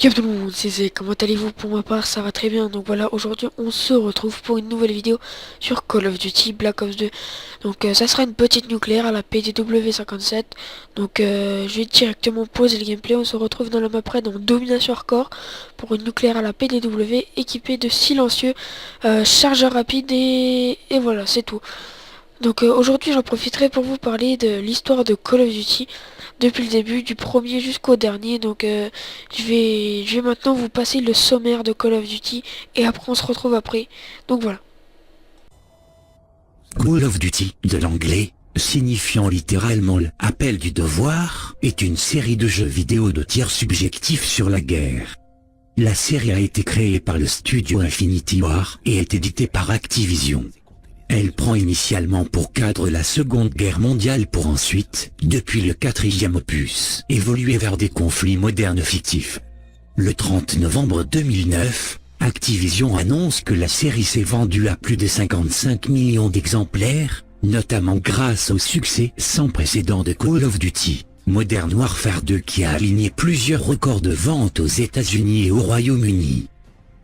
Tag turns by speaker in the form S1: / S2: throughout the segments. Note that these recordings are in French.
S1: Yo tout le monde, c'est Zé, comment allez-vous? Pour ma part, ça va très bien. Donc voilà, aujourd'hui on se retrouve pour une nouvelle vidéo sur Call of Duty Black Ops 2. Donc ça sera une petite nucléaire à la PDW-57. Donc je vais directement poser le gameplay. On se retrouve dans le map raid en domination hardcore pour une nucléaire à la PDW équipée de silencieux, chargeur rapide et voilà, c'est tout. Donc aujourd'hui j'en profiterai pour vous parler de l'histoire de Call of Duty depuis le début, du premier jusqu'au dernier. Donc je vais maintenant vous passer le sommaire de Call of Duty et après on se retrouve après. Donc voilà.
S2: Call of Duty, de l'anglais, signifiant littéralement l'appel du devoir, est une série de jeux vidéo de tir subjectif sur la guerre. La série a été créée par le studio Infinity Ward et est éditée par Activision. Elle prend initialement pour cadre la Seconde Guerre mondiale pour ensuite, depuis le quatrième opus, évoluer vers des conflits modernes fictifs. Le 30 novembre 2009, Activision annonce que la série s'est vendue à plus de 55 millions d'exemplaires, notamment grâce au succès sans précédent de Call of Duty Modern Warfare 2 qui a aligné plusieurs records de vente aux États-Unis et au Royaume-Uni.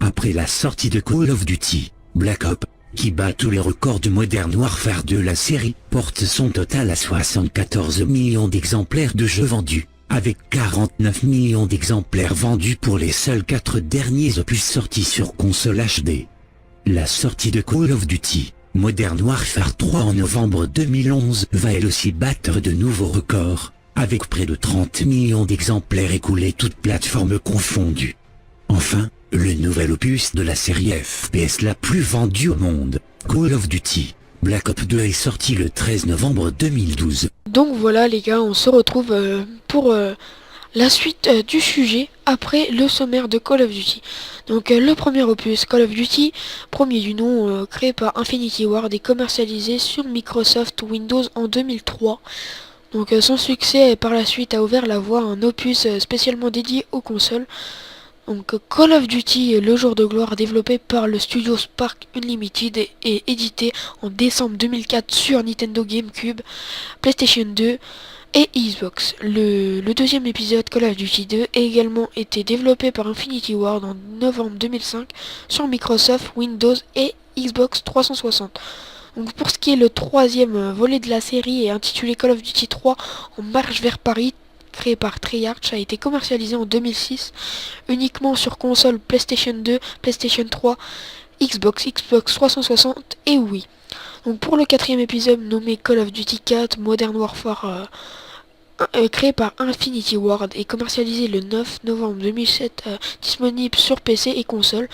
S2: Après la sortie de Call of Duty Black Ops, qui bat tous les records de Modern Warfare 2, la série porte son total à 74 millions d'exemplaires de jeux vendus, avec 49 millions d'exemplaires vendus pour les seuls 4 derniers opus sortis sur console HD. La sortie de Call of Duty Modern Warfare 3 en novembre 2011 va elle aussi battre de nouveaux records, avec près de 30 millions d'exemplaires écoulés toutes plateformes confondues. Enfin, le nouvel opus de la série FPS la plus vendue au monde, Call of Duty Black Ops 2, est sorti le 13 novembre 2012.
S1: Donc voilà les gars, on se retrouve pour la suite du sujet après le sommaire de Call of Duty. Donc le premier opus, Call of Duty, premier du nom, créé par Infinity Ward et commercialisé sur Microsoft Windows en 2003. Donc son succès par la suite a ouvert la voie à un opus spécialement dédié aux consoles. Donc Call of Duty, le jour de gloire, développé par le studio Spark Unlimited et édité en décembre 2004 sur Nintendo GameCube, PlayStation 2 et Xbox. Le deuxième épisode, Call of Duty 2, a également été développé par Infinity Ward en novembre 2005 sur Microsoft Windows et Xbox 360. Donc pour ce qui est le troisième volet de la série et intitulé Call of Duty 3 en marche vers Paris, créé par Treyarch, a été commercialisé en 2006 uniquement sur console PlayStation 2, PlayStation 3, Xbox 360 et Wii. Donc pour le quatrième épisode nommé Call of Duty 4 Modern Warfare, créé par Infinity Ward et commercialisé le 9 novembre 2007, disponible sur PC et console.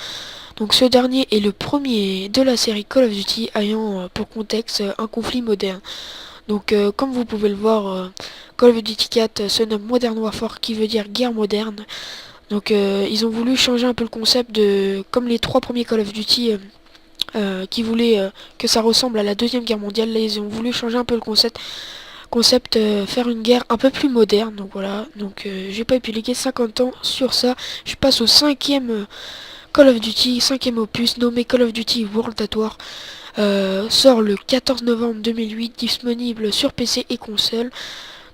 S1: Donc ce dernier est le premier de la série Call of Duty ayant pour contexte un conflit moderne. Donc comme vous pouvez le voir, Call of Duty 4 se nomme Modern Warfare qui veut dire guerre moderne. Donc ils ont voulu changer un peu le concept de comme les trois premiers Call of Duty qui voulaient que ça ressemble à la deuxième guerre mondiale. Là ils ont voulu changer un peu le concept, faire une guerre un peu plus moderne. Donc voilà, donc j'ai pas épilogué 50 ans sur ça. Je passe au cinquième Call of Duty, cinquième opus nommé Call of Duty World at War. Sort le 14 novembre 2008, disponible sur PC et console.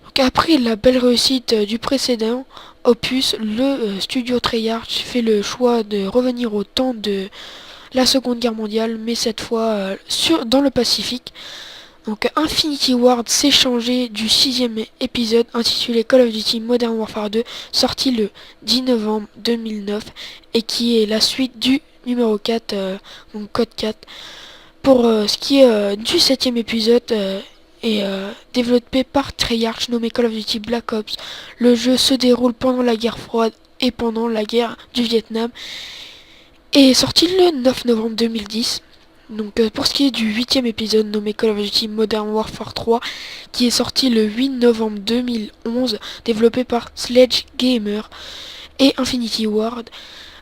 S1: Donc après la belle réussite du précédent opus, le studio Treyarch fait le choix de revenir au temps de la Seconde Guerre mondiale, mais cette fois dans le Pacifique. Donc Infinity Ward s'est changé du sixième épisode intitulé Call of Duty Modern Warfare 2, sorti le 10 novembre 2009 et qui est la suite du numéro 4, donc code 4. Pour ce qui est du septième épisode, est développé par Treyarch nommé Call of Duty Black Ops. Le jeu se déroule pendant la guerre froide et pendant la guerre du Vietnam et est sorti le 9 novembre 2010. Donc pour ce qui est du huitième épisode nommé Call of Duty Modern Warfare 3 qui est sorti le 8 novembre 2011, développé par Sledgehammer et Infinity Ward.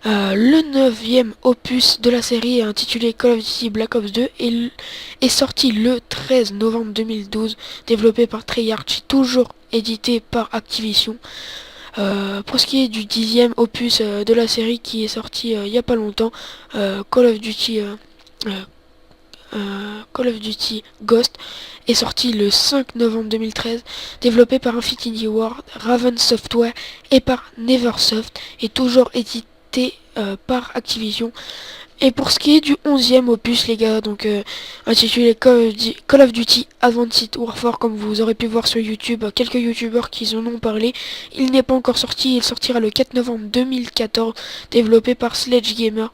S1: Le neuvième opus de la série intitulé Call of Duty Black Ops 2 est sorti le 13 novembre 2012, développé par Treyarch, toujours édité par Activision. Pour ce qui est du dixième opus de la série qui est sorti il n'y a pas longtemps, Call of Duty Call of Duty Ghost est sorti le 5 novembre 2013, développé par Infinity Ward, Raven Software et par Neversoft, et toujours édité par Activision. Et pour ce qui est du 11e opus, les gars, donc intitulé Call of Duty Advanced Warfare, comme vous aurez pu voir sur YouTube, quelques youtubeurs qui en ont parlé, il n'est pas encore sorti, il sortira le 4 novembre 2014, développé par Sledgehammer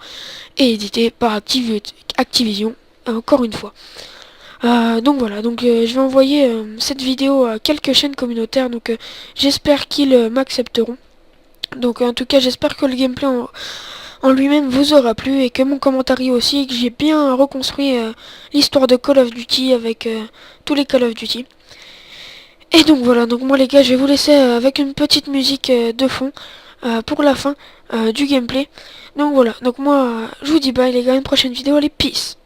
S1: et édité par Activision, encore une fois. Donc voilà, donc je vais envoyer cette vidéo à quelques chaînes communautaires, donc j'espère qu'ils m'accepteront. Donc en tout cas, j'espère que le gameplay en lui-même vous aura plu et que mon commentaire aussi, et que j'ai bien reconstruit l'histoire de Call of Duty avec tous les Call of Duty. Et donc voilà, donc moi les gars, je vais vous laisser avec une petite musique de fond pour la fin du gameplay. Donc voilà, donc moi je vous dis bye les gars, une prochaine vidéo, allez peace.